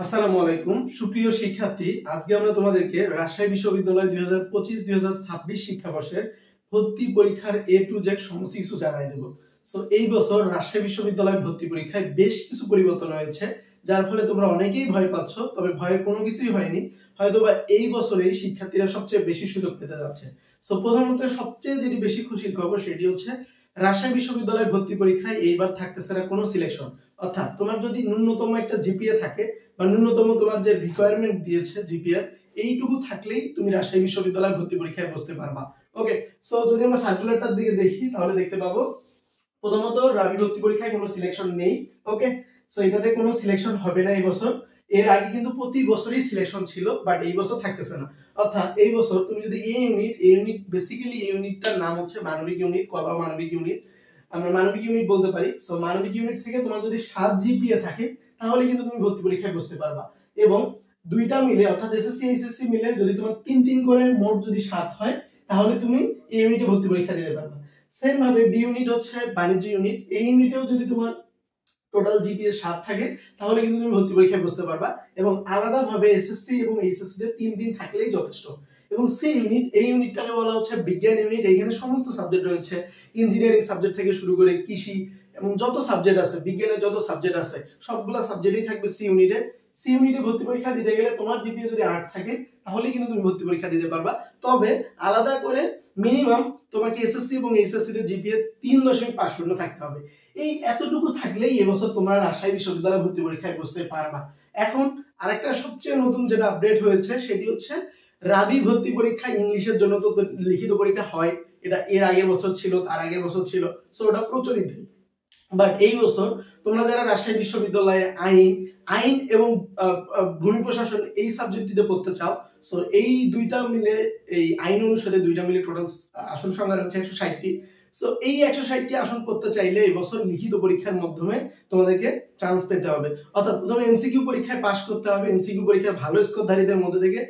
আসসালামু আলাইকুম সুপ্রিয় শিক্ষার্থী, আজকে আমরা তোমাদেরকে রাজশাহী বিশ্ববিদ্যালয় 2025-2026 শিক্ষাবর্ষের ভর্তি পরীক্ষার এ টু জেড সমস্ত কিছু জানাই দেব। সো এই বছর রাজশাহী বিশ্ববিদ্যালয় ভর্তি পরীক্ষায় বেশ কিছু পরিবর্তন হয়েছে, যার ফলে তোমরা অনেকেই ভয় পাচ্ছ। তবে ভয়ের কোনো কিছুই হয়নি, হয়তোবা এই বছরেই শিক্ষার্থীরা সবচেয়ে বেশি সুযোগ পেতে যাচ্ছে। সো প্রধানত সবচেয়ে যেটি বেশি খুশির খবর সেটি হচ্ছে রাজশাহী বিশ্ববিদ্যালয় ভর্তি পরীক্ষায় এইবার থাকতেছে না কোনো সিলেকশন। অর্থাৎ তোমার যদি ন্যূনতম একটা জিপিএ থাকে বা ন্যূনতম তোমার যে রিকোয়ারমেন্ট দিয়েছে জিপিএ, এইটুকু থাকলেই তুমি রাজশাহী বিশ্ববিদ্যালয় ভর্তি পরীক্ষায় বসতে পারবা। ওকে, সো যদি আমরা সার্কুলারটার দিকে দেখি তাহলে দেখতে পাবো প্রথমত রাবি ভর্তি পরীক্ষায় কোনো সিলেকশন নেই। ওকে, সো এটাতে কোনো সিলেকশন হবে না এই বছর। এর আগে কিন্তু প্রতি বছরই সিলেকশন ছিল, বাট এই বছর থাকতেছে না। অর্থাৎ এই বছর তুমি যদি এই ইউনিট বেসিক্যালি এই ইউনিটটার নাম হচ্ছে মানবিক ইউনিট, কলা মানবিক ইউনিট, আমরা মানবিক ইউনিট বলতে পারি। সো মানবিক ইউনিট থেকে তোমার যদি 7 জিপিএ থাকে তাহলে কিন্তু তুমি ভর্তি পরীক্ষায় বসতে পারবা। এবং দুইটা মিলে অর্থাৎ এসএসসি এইচএসসি মিলে যদি তোমার 3 করে মোট যদি 7 হয় তাহলে তুমি এই ইউনিটে ভর্তি পরীক্ষা দিতে পারবা। সেম ভাবে বি ইউনিট হচ্ছে বাণিজ্য ইউনিট, এই ইউনিটেও যদি তোমার টোটাল জিপিএ 7 থাকে তাহলে কিন্তু তুমি ভর্তি পরীক্ষায় বসতে পারবা। এবং আলাদাভাবে এসএসসি এবং এইচএসসি তে 3 থাকলেই যথেষ্ট। এবং সি ইউনিট, এই ইউনিটটাকে বলা হচ্ছে বিজ্ঞান ইউনিট। এখানে সমস্ত সাবজেক্ট রয়েছে, ইঞ্জিনিয়ারিং সাবজেক্ট থেকে শুরু করে কৃষি এবং যত সাবজেক্ট আছে, বিজ্ঞানের যত সাবজেক্ট আছে সবগুলা সাবজেক্টই থাকবে সি ইউনিটে। সি ইউনিটে ভর্তি পরীক্ষা দিতে গেলে তোমার জিপিএ যদি 8 থাকে তাহলে কিন্তু তুমি ভর্তি পরীক্ষা দিতে পারবা। তবে আলাদা করে মিনিমাম তোমাকে এসএসসি এবং এইচএসসি তে জিপিএ 3.50 থাকতে হবে। এই এতটুকু থাকলেই এবছর তোমরা রাজশাহী বিশ্ববিদ্যালয় ভর্তি পরীক্ষায় বসতে পারবা। এখন আরেকটা সবচেয়ে নতুন যেটা আপডেট হয়েছে সেটি হচ্ছে রাবি ভর্তি পরীক্ষা ইংলিশের জন্য তো লিখিত পরীক্ষা হয়, এটা এর আগের বছর ছিল, তার আগের বছর ছিল, সো ওটা প্রচলিত। বাট এই বছর তোমরা যারা রাজশাহী বিশ্ববিদ্যালয়ে আইন এবং ভূমি প্রশাসন এই সাবজেক্টটিতে পড়তে চাও, সো এই দুইটা মিলে, এই আইন অনুষদে দুইটা মিলে টোটাল আসন সংখ্যা হচ্ছে 160টি। সো এই 160টি আসন করতে চাইলে এই বছর লিখিত পরীক্ষার মাধ্যমে তোমাদেরকে চান্স পেতে হবে। অর্থাৎ প্রথমে এমসিকিউ পরীক্ষায় পাশ করতে হবে। এমসিকিউ পরীক্ষায় ভালো স্কোরধারীদের মধ্যে থেকে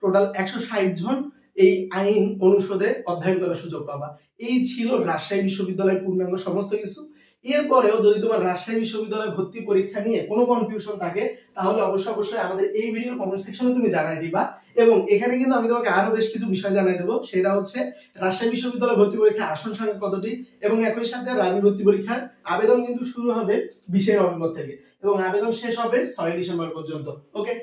টোটাল 160 জন এই আইন অনুষদে অধ্যয়ন করার সুযোগ পাবা। এই ছিল রাজশাহী বিশ্ববিদ্যালয়ের পূর্ণাঙ্গ সমস্ত কিছু। এরপরেও যদি তোমার রাজশাহী বিশ্ববিদ্যালয় ভর্তি পরীক্ষা নিয়ে কোনো কনফিউশন থাকে তাহলে অবশ্যই আমাদের এই ভিডিওর কমেন্ট সেকশনে তুমি জানাই দিবা। এবং এখানে কিন্তু আমি তোমাকে আরো বেশ কিছু বিষয় জানাই দেবো, সেটা হচ্ছে রাজশাহী বিশ্ববিদ্যালয় ভর্তি পরীক্ষার আসন সংখ্যা কতটি, এবং একই সাথে রাবি ভর্তি পরীক্ষার আবেদন কিন্তু শুরু হবে 20 নভেম্বর থেকে এবং আবেদন শেষ হবে 6 ডিসেম্বর পর্যন্ত। ওকে,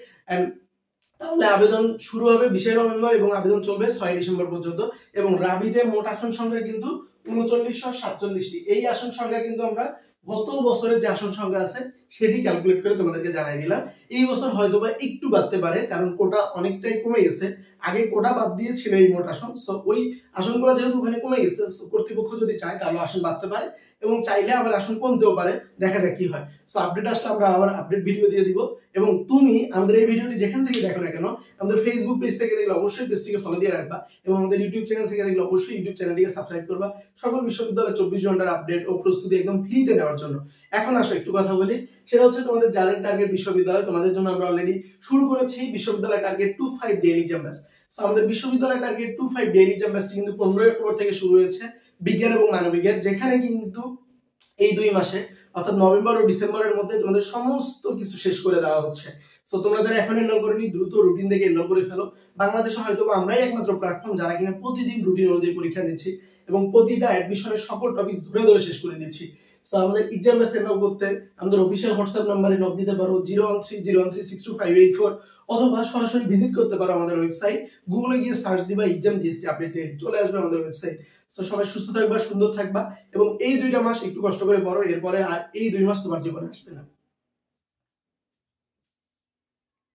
তাহলে আবেদন শুরু হবে 20 নভেম্বর এবং আবেদন চলবে 6 ডিসেম্বর পর্যন্ত। এবং রাবিতে মোট আসন সংখ্যা কিন্তু 3947টি। এই আসন সংখ্যা কিন্তু আমরা গত বছরের যে আসন সংখ্যা আছে সেটি ক্যালকুলেট করে তোমাদেরকে জানাই দিলাম। এই বছর হয়তোবা একটু বাড়তে পারে, কারণ কোটা অনেকটাই কমে গেছে। আগে কোটা বাদ দিয়েছিল এই মোট আসন, সো ওই আসনগুলো যেহেতু ওখানে কমে গেছে, কর্তৃপক্ষ যদি চায় তাহলে আসন বাড়তে পারে এবং চাইলে আবার আসন কমতেও পারে, দেখা যাক কি হয়। সো আপডেট আসলে আমরা আবার আপডেট ভিডিও দিয়ে দিব। এবং তুমি আমাদের এই ভিডিওটি যেখান থেকে দেখো না কেন, আমাদের ফেসবুক পেজ থেকে দেখলে অবশ্যই পেজটিকে ফলো দিয়ে রাখবা এবং আমাদের ইউটিউব চ্যানেল থেকে দেখলে অবশ্যই ইউটিউব চ্যানেলটিকে সাবস্ক্রাইব করবা সকল বিশ্ববিদ্যালয় 24 ঘন্টার আপডেট ও প্রস্তুতি একদম ফ্রিতে নেওয়ার জন্য। এখন আসো একটু কথা বলি, সেটা হচ্ছে তোমাদের যাদের টার্গেট বিশ্ববিদ্যালয়, তোমাদের জন্য আমরা অলরেডি শুরু করেছি বিশ্ববিদ্যালয় target 25 daily exam batch. So আমাদের বিশ্ববিদ্যালয় টার্গেট 25 ডেইলি এক্সাম ব্যাচটি কিন্তু 15 অক্টোবর থেকে শুরু হয়েছে বিজ্ঞান এবং মানবিকের, যেখানে কিন্তু এই 2 মাসে অর্থাৎ নভেম্বর ও ডিসেম্বরের মধ্যে তোমাদের সমস্ত কিছু শেষ করে দেওয়া হচ্ছে। সো তোমরা যারা এখন এনরোল করনি দ্রুত রুটিন থেকে এনরোল করে ফেলো। বাংলাদেশে হয়তো আমরাই একমাত্র প্ল্যাটফর্ম যারা কিনা প্রতিদিন রুটিন অনুযায়ী পরীক্ষা নিচ্ছি এবং প্রতিটা অ্যাডমিশনের সকল টপিক ধরে ধরে শেষ করে দিচ্ছি। সো আমাদের এক্সাম ব্যাচ এনরোল করতে আমাদের অফিসিয়াল হোয়াটসঅ্যাপ নাম্বারে নক দিতে পারো 01301362584, অথবা সরাসরি ভিজিট করতে পারো আমাদের ওয়েবসাইট। গুগলে গিয়ে সার্চ দিবা এক্সাম জিএসটি আপডেট, চলে আসবে আমাদের ওয়েবসাইট। সো সবাই সুস্থ থাকবা, সুন্দর থাকবা এবং এই 2টা মাস একটু কষ্ট করে পড়ো, এরপরে আর এই 2 মাস তোমার জীবনে আসবে না।